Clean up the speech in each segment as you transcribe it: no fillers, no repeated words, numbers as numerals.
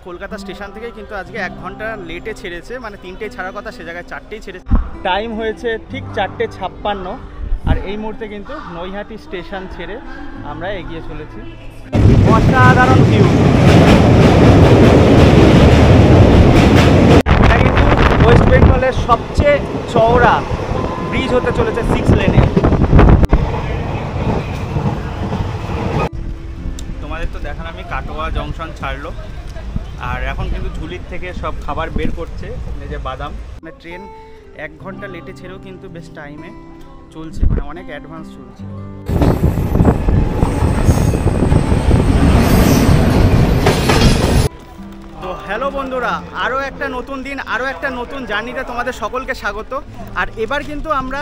Kolkata station থেকে কিন্তু আজকে 1 ঘন্টা লেটে ছেড়েছে, মানে 3টেই ছাড়ার কথা, সে জায়গায় 4টেই ছেড়েছে। টাইম হয়েছে ঠিক 4:56, আর এই মুহূর্তে কিন্তু নৈহাটি স্টেশন ছেড়ে আমরা এগিয়ে চলেছি। অসাধারণ ভিউ। এটা কিন্তু ওয়েস্ট বেঙ্গলের সবচেয়ে চওড়া ব্রিজ হতে চলেছে 6 লেনে। তোমাদের তো দেখান আমি কাটোয়া জংশন ছাড়লো, আর এখন কিন্তু ঝুলির থেকে সব খাবার বের করছে, এই যে বাদাম। মানে ট্রেন 1 ঘন্টা লেটে ছেড়েও কিন্তু বেশ টাইমে চলছে, মানে অনেক অ্যাডভান্স চলছে। তো হ্যালো বন্ধুরা, আরও একটা নতুন দিন, আরও একটা নতুন জার্নিতে তোমাদের সকলকে স্বাগত। আর এবার কিন্তু আমরা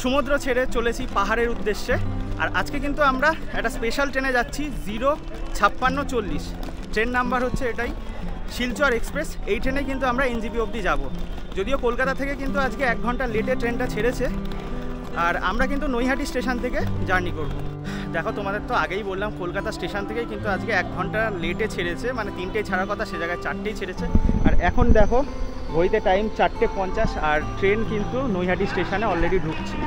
সমুদ্র ছেড়ে চলেছি পাহাড়ের উদ্দেশ্যে। আর আজকে কিন্তু আমরা একটা স্পেশাল ট্রেনে যাচ্ছি 05640, ট্রেন নাম্বার হচ্ছে এটাই, শিলচর এক্সপ্রেস। এই ট্রেনে কিন্তু আমরা এনজিপি অবধি যাব। যদিও কলকাতা থেকে কিন্তু আজকে 1 ঘন্টা লেটে ট্রেনটা ছেড়েছে, আর আমরা কিন্তু নৈহাটি স্টেশন থেকে জার্নি করব। দেখো তোমাদের তো আগেই বললাম, কলকাতা স্টেশন থেকেই কিন্তু আজকে 1 ঘন্টা লেটে ছেড়েছে, মানে 3টেই ছাড়ার কথা, সে জায়গায় 4টেই ছেড়েছে। আর এখন দেখো ঘড়িতে টাইম 4:50, আর ট্রেন কিন্তু নৈহাটি স্টেশনে অলরেডি ঢুকছে।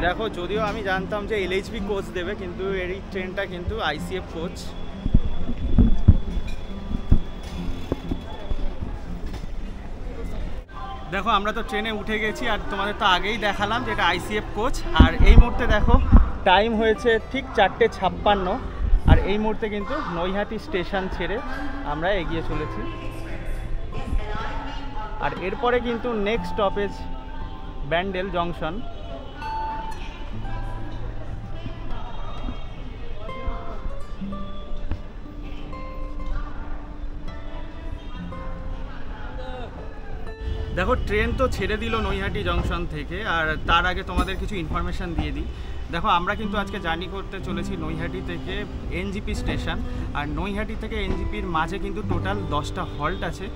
দেখো যদিও আমি জানতাম যে এলএইচবি কোচ দেবে, কিন্তু এই ট্রেনটা কিন্তু আইসিএফ কোচ। দেখো আমরা তো ট্রেনে উঠে গেছি, আর তোমাদের তো আগেই দেখালাম যে এটা আইসিএফ কোচ। আর এই মুহূর্তে দেখো টাইম হয়েছে ঠিক 4:56, আর এই মুহূর্তে কিন্তু নৈহাটি স্টেশন ছেড়ে আমরা এগিয়ে চলেছি। আর এরপরে কিন্তু নেক্সট স্টপেজ ব্যান্ডেল জংশন। দেখো ট্রেন তো ছেড়ে দিল নৈহাটি জংশন থেকে, আর তার আগে তোমাদের কিছু ইনফরমেশান দিয়ে দিই। দেখো আমরা কিন্তু আজকে জার্নি করতে চলেছি নৈহাটি থেকে এনজিপি স্টেশন, আর নৈহাটি থেকে এনজিপির মাঝে কিন্তু টোটাল 10টা হল্ট আছে,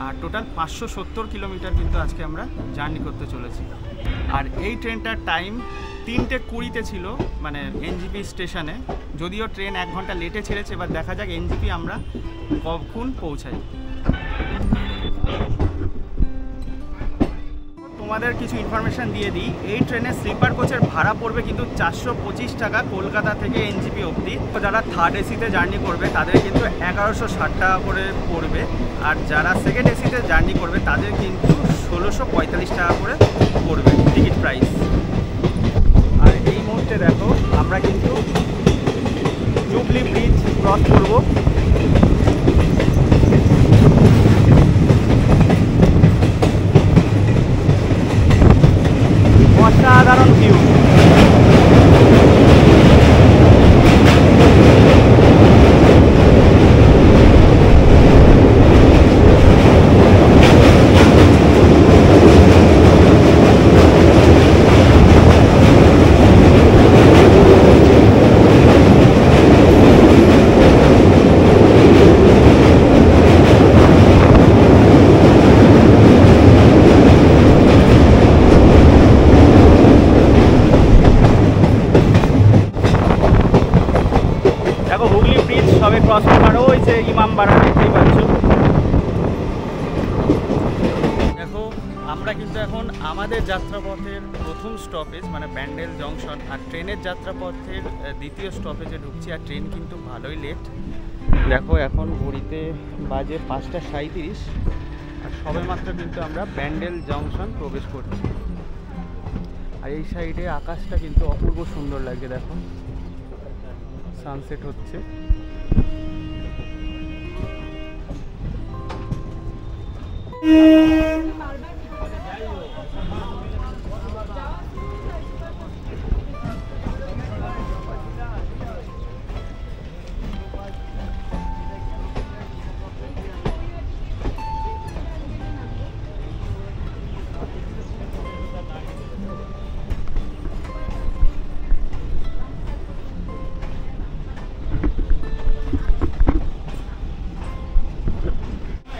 আর টোটাল 570 কিলোমিটার কিন্তু আজকে আমরা জার্নি করতে চলেছি। আর এই ট্রেনটার টাইম 3:20 ছিল, মানে এনজিপি স্টেশনে। যদিও ট্রেন 1 ঘন্টা লেটে ছেড়েছে, এবার দেখা যাক এনজিপি আমরা কখন পৌঁছাই। তোমাদের কিছু ইনফরমেশান দিয়ে দিই। এই ট্রেনের স্লিপার কোচের ভাড়া পড়বে কিন্তু 425 টাকা কলকাতা থেকে এনজিপি অবধি। যারা থার্ড এসিতে জার্নি করবে তাদের কিন্তু 1160 টাকা করে পড়বে, আর যারা সেকেন্ড এসিতে জার্নি করবে তাদের কিন্তু 1645 টাকা করে পড়বে টিকিট প্রাইস। আর এই মুহূর্তে দেখো আমরা কিন্তু জুবলি ব্রিজ ক্রস করবো। অসাধারণ ভিউ। ক্রস করার ওই যে ইমামবাড়া দেখতেই পাচ্ছ। দেখো আমরা কিন্তু এখন আমাদের যাত্রাপথের প্রথম স্টপেজ মানে ব্যান্ডেল জংশন, আর ট্রেনের যাত্রাপথের দ্বিতীয় স্টপেজে ঢুকছি। আর ট্রেন কিন্তু ভালোই লেট। দেখো এখন ঘড়িতে বাজে 5:37, আর সবেমাত্র কিন্তু আমরা ব্যান্ডেল জংশন প্রবেশ করছি। আর এই সাইডে আকাশটা কিন্তু অপূর্ব সুন্দর লাগছে, দেখো সানসেট হচ্ছে।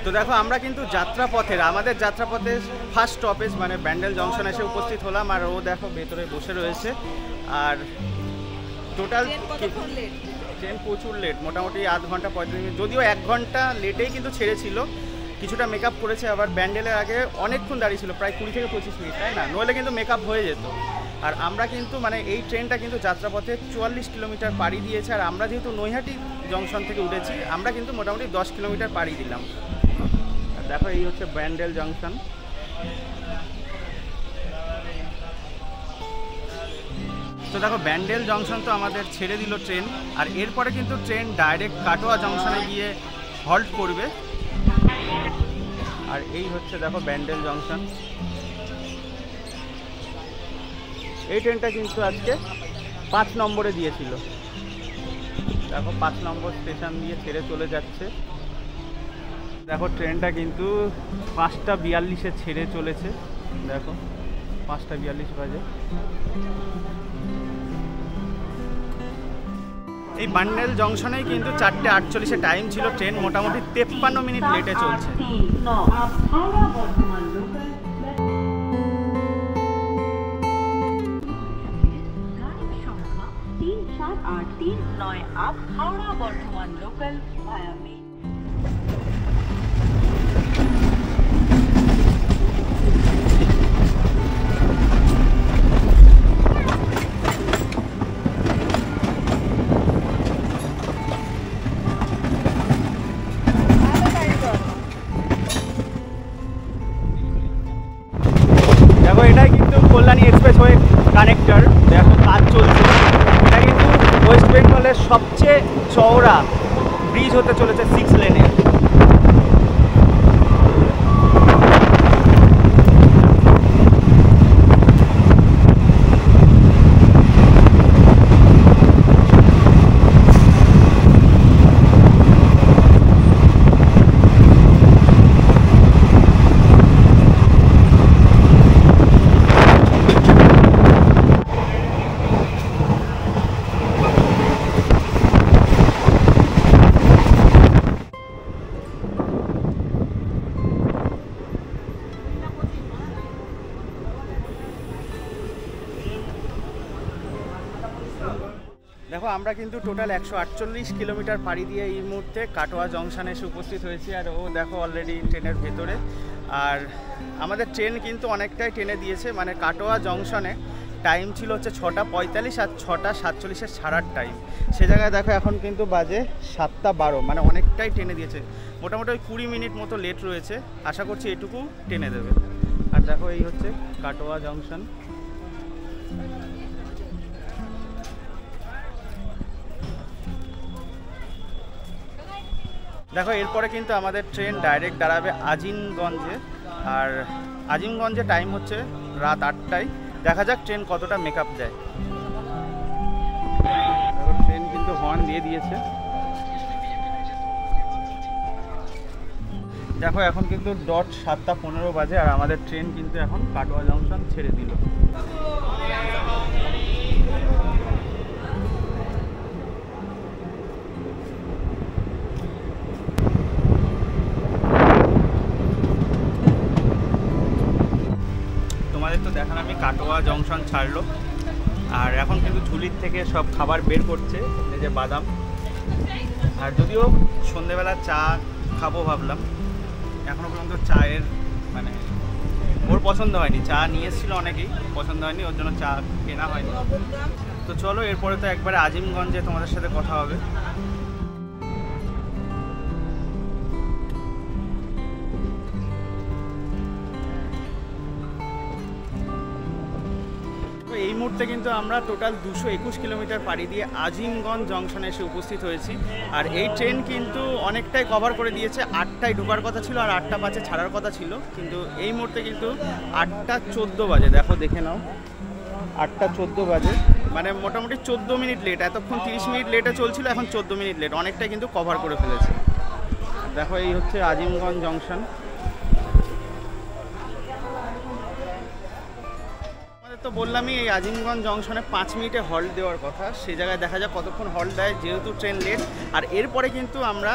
তো দেখো আমরা কিন্তু যাত্রাপথের আমাদের যাত্রাপথের ফার্স্ট স্টপেজ মানে ব্যান্ডেল জংশন এসে উপস্থিত হলাম। আর ও দেখো ভেতরে বসে রয়েছে। আর টোটাল ট্রেন প্রচুর লেট, মোটামুটি আধ ঘন্টা 45 মিনিট, যদিও 1 ঘন্টা লেটেই কিন্তু ছেড়েছিল। কিছুটা মেকআপ করেছে, আবার ব্যান্ডেলের আগে অনেকক্ষণ দাঁড়িয়েছিল, প্রায় 20 থেকে 25 মিনিট, তাই না? নইলে কিন্তু মেকআপ হয়ে যেত। আর আমরা কিন্তু মানে এই ট্রেনটা কিন্তু যাত্রাপথে 44 কিলোমিটার পাড়ি দিয়েছে। আর আমরা যেহেতু নৈহাটি জংশন থেকে উঠেছি, আমরা কিন্তু মোটামুটি 10 কিলোমিটার পাড়ি দিলাম। আর দেখো এই হচ্ছে ব্যান্ডেল জংশন। তো দেখো ব্যান্ডেল জংশন তো আমাদের ছেড়ে দিল ট্রেন। আর এরপরে কিন্তু ট্রেন ডাইরেক্ট কাটোয়া জংশনে গিয়ে হল্ট করবে। আর এই হচ্ছে দেখো ব্যান্ডেল জংশন। এই ট্রেনটা কিন্তু আজকে 5 নম্বরে দিয়েছিল। দেখো 5 নম্বর স্টেশন দিয়ে ছেড়ে চলে যাচ্ছে। দেখো ট্রেনটা কিন্তু 5:42-এ ছেড়ে চলেছে। দেখো 5:42 বাজে। এই ব্যান্ডেল জংশনেই কিন্তু 4:48-এ টাইম ছিল। ট্রেন মোটামুটি 53 মিনিট লেটে চলছে। Howrah Bardhaman local via mail. দেখো এটাই কিন্তু কল্যাণী এক্সপ্রেস ওয়ে কানেক্টর। দেখো কাজ চলছে। এটা কিন্তু ওয়েস্ট বেঙ্গলের সবচেয়ে চওড়া ব্রিজ হতে চলেছে 6 লেনের। দেখো আমরা কিন্তু টোটাল 148 কিলোমিটার পাড়ি দিয়ে এই মুহূর্তে কাটোয়া জংশনে এসে উপস্থিত হয়েছি। আর ও দেখো অলরেডি ট্রেনের ভেতরে। আর আমাদের ট্রেন কিন্তু অনেকটাই টেনে দিয়েছে। মানে কাটোয়া জংশনে টাইম ছিল হচ্ছে 6:45 আর 6:47-এর ছাড়ার টাইম। সে জায়গায় দেখো এখন কিন্তু বাজে 7:12, মানে অনেকটাই টেনে দিয়েছে। মোটামুটি 20 মিনিট মতো লেট রয়েছে। আশা করছি এটুকু টেনে দেবে। আর দেখো এই হচ্ছে কাটোয়া জংশন। দেখো এরপরে কিন্তু আমাদের ট্রেন ডাইরেক্ট দাঁড়াবে আজিমগঞ্জে। আর আজিমগঞ্জে টাইম হচ্ছে রাত 8টায়। দেখা যাক ট্রেন কতটা মেকআপ দেয়। ট্রেন কিন্তু হর্ন দিয়ে দিয়েছে। দেখো এখন কিন্তু ডট 7:15 বাজে। আর আমাদের ট্রেন কিন্তু এখন কাটোয়া জংশন ছেড়ে দিল। তো দেখেন আমি কাটোয়া জংশন ছাড়লো। আর এখন কিন্তু ঝুলির থেকে সব খাবার বের করছে, এই যে বাদাম। আর যদিও সন্ধেবেলা চা খাবো ভাবলাম, এখনো পর্যন্ত চায়ের মানে ওর পছন্দ হয়নি। চা নিয়ে এসেছিল অনেকেই, পছন্দ হয়নি, ওর জন্য চা কেনা হয়নি। তো চলো এরপরে তো একবারে আজিমগঞ্জে তোমাদের সাথে কথা হবে। এই মুহূর্তে কিন্তু আমরা টোটাল 221 কিলোমিটার পাড়ি দিয়ে আজিমগঞ্জ জংশনে এসে উপস্থিত হয়েছি। আর এই ট্রেন কিন্তু অনেকটাই কভার করে দিয়েছে। 8টায় ঢোকার কথা ছিল আর 8:05 ছাড়ার কথা ছিল, কিন্তু এই মুহূর্তে কিন্তু 8:14 বাজে। দেখো দেখে নাও 8:14 বাজে, মানে মোটামুটি 14 মিনিট লেট। এতক্ষণ 30 মিনিট লেটে চলছিল, এখন 14 মিনিট লেট। অনেকটাই কিন্তু কভার করে ফেলেছে। দেখো এই হচ্ছে আজিমগঞ্জ জংশন। তো বললামই এই আজিমগঞ্জ জংশনে 5 মিনিটে হল্ট দেওয়ার কথা। সেই জায়গায় দেখা যাক কতক্ষণ হল্ট দেয়, যেহেতু ট্রেন লেট। আর এরপরে কিন্তু আমরা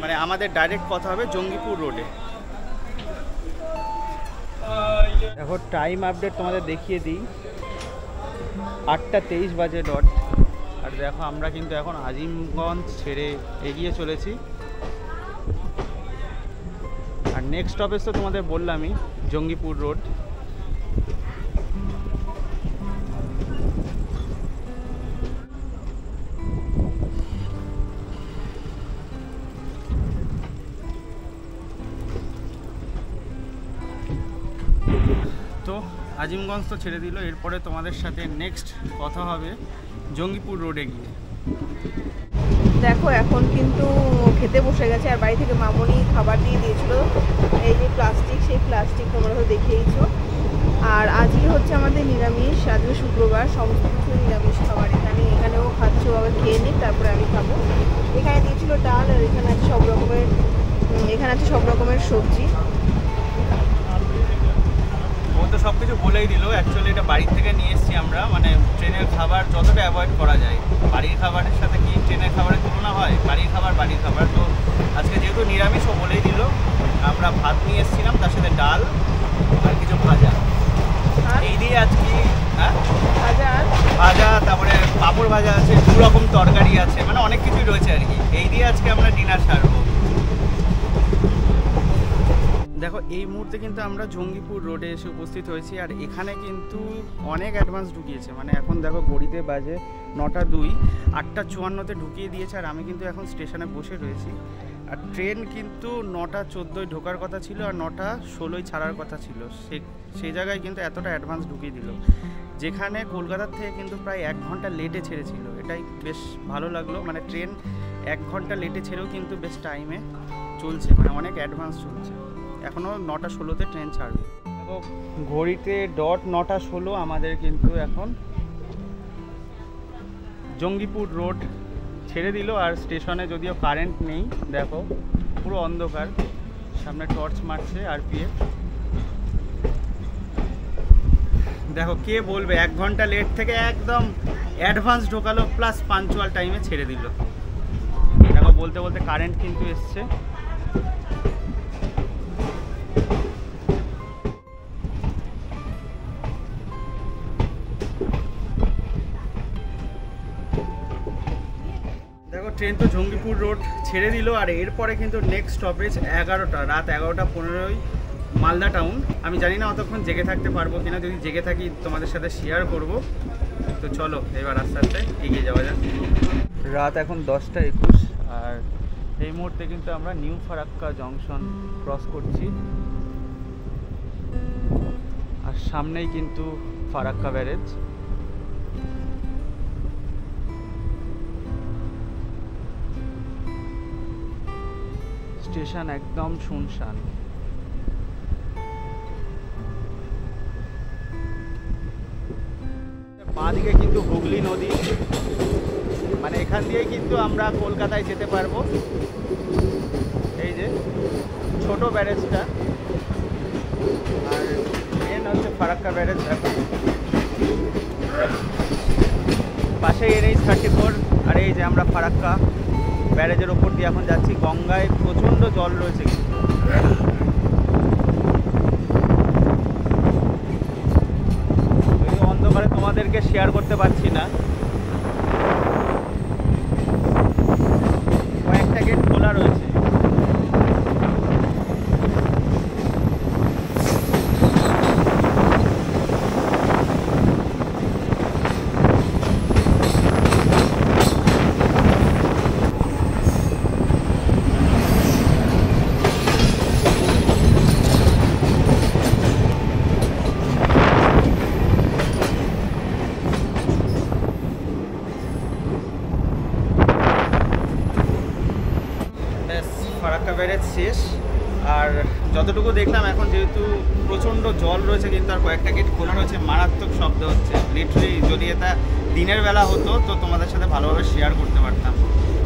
মানে আমাদের ডাইরেক্ট কথা হবে জঙ্গিপুর রোডে। এখন টাইম আপডেট তোমাদের দেখিয়ে দিই, 8:23 বাজে ডট। আর দেখো আমরা কিন্তু এখন আজিমগঞ্জ ছেড়ে এগিয়ে চলেছি। আর নেক্সট স্টপেজ তো তোমাদের বললামই, জঙ্গিপুর রোড। তো আজিমগঞ্জ তো ছেড়ে দিল, এরপরে তোমাদের সাথে নেক্সট কথা হবে জঙ্গিপুর রোডে গিয়ে। দেখো এখন কিন্তু খেতে বসে গেছে, আর বাড়ি থেকে মামনি খাবার দিয়ে দিয়েছিল, এই যে প্লাস্টিক, সেই প্লাস্টিক তোমরা তো দেখেইছো। আর আজকে হচ্ছে আমাদের নিরামিষ, আজকে শুক্রবার, সমস্ত কিছু নিরামিষ খাবার এখানেও খাচ্ছ, আবার খেয়ে নিই তারপরে আমি খাবো। এখানে দিয়েছিল ডাল, আর এখানে আছে সব রকমের সবজি। ও তো সব কিছু বলেই দিল। অ্যাকচুয়ালি এটা বাড়ির থেকে নিয়ে এসেছি আমরা, মানে ট্রেনের খাবার যতটা অ্যাভয়েড করা যায়। বাড়ির খাবারের সাথে কি ট্রেনের খাবারের তুলনা হয়? বাড়ির খাবার। তো আজকে যেহেতু নিরামিষ, ও বলেই দিল। আমরা ভাত নিয়ে এসেছিলাম, তার সাথে ডাল আর কিছু ভাজা। এই দিয়ে আজকে ভাজা, তারপরে পাঁপড় ভাজা আছে, 2 রকম তরকারি আছে, মানে অনেক কিছুই রয়েছে আর কি। এই দিয়ে আজকে আমরা ডিনার সারবো। দেখো এই মুহূর্তে কিন্তু আমরা জঙ্গিপুর রোডে এসে উপস্থিত হয়েছি। আর এখানে কিন্তু অনেক অ্যাডভান্স ঢুকিয়েছে, মানে এখন দেখো ঘড়িতে বাজে 9:02, 8:54-তে ঢুকিয়ে দিয়েছে। আর আমি কিন্তু এখন স্টেশনে বসে রয়েছি। আর ট্রেন কিন্তু 9:14 ঢোকার কথা ছিল, আর 9:16 ছাড়ার কথা ছিল। সেই জায়গায় কিন্তু এতটা অ্যাডভান্স ঢুকিয়ে দিল, যেখানে কলকাতার থেকে কিন্তু প্রায় 1 ঘন্টা লেটে ছেড়েছিল। এটাই বেশ ভালো লাগলো, মানে ট্রেন 1 ঘন্টা লেটে ছেড়েও কিন্তু বেশ টাইমে চলছে, মানে অনেক অ্যাডভান্স চলছে। এখনও 9:16-তে ট্রেন ছাড়বে। দেখো ঘড়িতে ডট 9:16, আমাদের কিন্তু এখন জঙ্গিপুর রোড ছেড়ে দিল। আর স্টেশনে যদিও কারেন্ট নেই, দেখো পুরো অন্ধকার, সামনে টর্চ মারছে আরপিএফ। দেখো কে বলবে 1 ঘন্টা লেট থেকে একদম অ্যাডভান্স ঢোকালো, প্লাস পাঞ্চুয়াল টাইমে ছেড়ে দিল। দেখো বলতে বলতে কারেন্ট কিন্তু এসছে। ট্রেন তো জঙ্গিপুর রোড ছেড়ে দিল। আর এরপরে কিন্তু নেক্সট স্টপেজ 11টা, রাত 11:15 মালদা টাউন। আমি জানি না অতক্ষণ জেগে থাকতে পারবো কিনা, যদি জেগে থাকি তোমাদের সাথে শেয়ার করব। তো চলো এবার আস্তে আস্তে এগিয়ে যাওয়া যাক। রাত এখন 10:21, আর এই মুহূর্তে কিন্তু আমরা নিউ ফারাক্কা জংশন ক্রস করছি। আর সামনেই কিন্তু ফারাক্কা ব্যারেজ। স্টেশন একদম শুনশান। বাঁদিকে কিন্তু হুগলি নদী, মানে এখান দিয়েই কিন্তু আমরা কলকাতায় যেতে পারবো। এই যে ছোট ব্যারেজটা, আর মেন হচ্ছে ফারাক্কা ব্যারেজ। দেখো পাশে NH-34, আর এই যে আমরা ফারাক্কা ব্যারেজের ওপর দিয়ে এখন যাচ্ছি। গঙ্গায় প্রচণ্ড জল রয়েছে, কিন্তু অন্ধকারে তোমাদেরকে শেয়ার করতে পারছি না। কয়েকটা গেট খোলা রয়েছে। ফারাক্কা ব্যারেজ শেষ। আর যতটুকু দেখলাম এখন যেহেতু প্রচণ্ড জল রয়েছে, কিন্তু আর কয়েকটা গেট খোলা রয়েছে, মারাত্মক শব্দ হচ্ছে। লিটারালি যদি এটা দিনের বেলা হতো তো তোমাদের সাথে ভালোভাবে শেয়ার করতে পারতাম।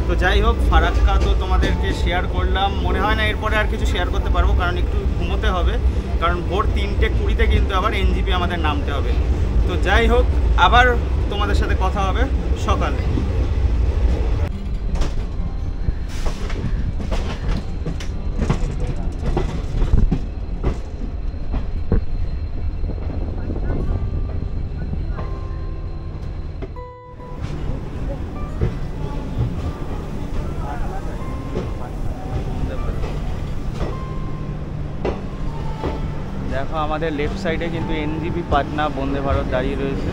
তো যাই হোক, ফারাক্কা তো তোমাদেরকে শেয়ার করলাম। মনে হয় না এরপরে আর কিছু শেয়ার করতে পারবো, কারণ একটু ঘুমোতে হবে, কারণ ভোর 3:20-তে কিন্তু আবার NGP আমাদের নামতে হবে। তো যাই হোক, আবার তোমাদের সাথে কথা হবে সকালে। আমাদের লেফট সাইডে কিন্তু এনজিপি পাটনা বন্দে ভারত দাঁড়িয়ে রয়েছে।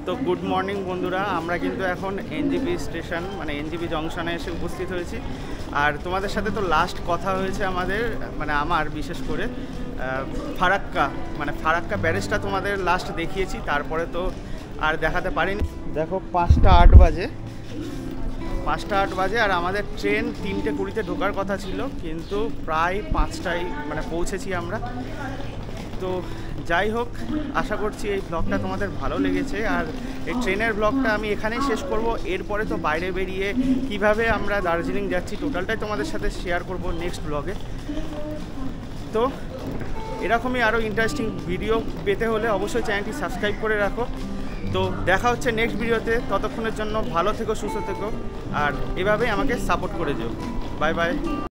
তো গুড মর্নিং বন্ধুরা, আমরা কিন্তু এখন এনজিপি স্টেশন মানে এনজিপি জংশনে এসে উপস্থিত হয়েছি। আর তোমাদের সাথে তো লাস্ট কথা হয়েছে আমাদের, মানে আমার বিশেষ করে ফারাক্কা ব্যারেজটা তোমাদের লাস্ট দেখিয়েছি, তারপরে তো আর দেখাতে পারিনি। দেখো 5টা 8 বাজে আর আমাদের ট্রেন 3টে 20-তে ঢোকার কথা ছিল, কিন্তু প্রায় 5টায় মানে পৌঁছেছি আমরা। তো যাই হোক, আশা করছি এই ব্লগটা তোমাদের ভালো লেগেছে। আর এই ট্রেনের ব্লগটা আমি এখানেই শেষ করব। এরপরে তো বাইরে বেরিয়ে কিভাবে আমরা দার্জিলিং যাচ্ছি টোটালটাই তোমাদের সাথে শেয়ার করব নেক্সট ব্লগে। তো এরকমই আরও ইন্টারেস্টিং ভিডিও পেতে হলে অবশ্যই চ্যানেলটি সাবস্ক্রাইব করে রাখো। তো দেখা হচ্ছে নেক্সট ভিডিওতে, ততক্ষণের জন্য ভালো থেকো, সুস্থ থেকো, আর এভাবেই আমাকে সাপোর্ট করে যেও। Bye bye.